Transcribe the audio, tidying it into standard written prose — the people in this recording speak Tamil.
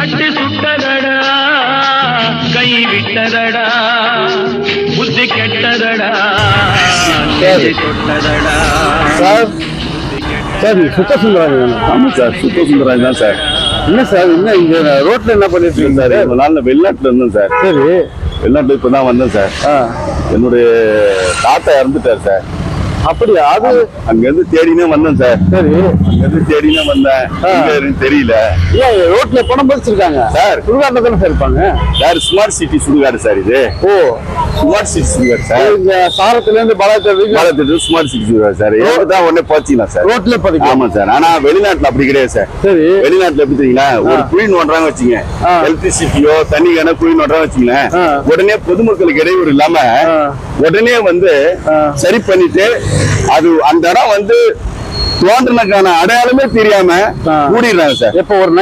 கட்டு சுட்டதடா கை விட்டதடா புத்தி கெட்டதடா தொட்டதடா. சார் சார் சுத்த சுந்தராஜன். ஆமாம் சார், சுத்த சுந்தராஜ் தான் சார். என்ன சார் என்ன இங்க ரோட்ல என்ன பண்ணிட்டு இருக்கீங்க சார் சார்? இவ்வளோ நாள் வெளிநாட்டில் இருந்தேன் சார். சரி. வெளிநாட்டில் இப்போ தான் வந்தேன் சார். என்னுடைய தாத்தா இறந்துட்டார் சார். அப்படியா? அது அங்கேருந்து தேடினே வந்தேன் சார். சரி. அங்கேருந்து தேடினே வந்தேன். எங்க தெரியல. ஏன் ரோட்ல பணம் பதிச்சிருக்காங்க சார்? சுடுகாட்டில் தானே சார் இருப்பாங்க. சார் ஸ்மார்ட் சிட்டி சுடுகாடு சார் இது. ஓ, ஸ்மார்ட் சிட்டி சுடுகாடு சார். இங்க சாரத்துல இருந்து பாலத்திட்டு ஸ்மார்ட் சிட்டி சுடுகாடு சார். எனக்கு தான் உடனே போச்சுங்களா சார்? ரோட்ல பதிக்கலாம். ஆமா சார். ஆனா வெளிநாட்டுல அப்படி கிடையாது சார். சரி. வெளிநாட்டுல எப்படி தெரியுங்களா, ஒரு குழி நோண்டுறாங்க வச்சுங்க, எலக்ட்ரிசிட்டியோ தண்ணி கேன குழி நோண்டுறாங்க வச்சுங்களேன், உடனே பொதுமக்களுக்கு இடையூறு இல்லாம உடனே வந்து சரி பண்ணிட்டு அது அந்த இடம் வந்து தோன்றனுக்கான அடையாளமே தெரியாம மூடிடுறாங்க சார். இப்போ ஒரு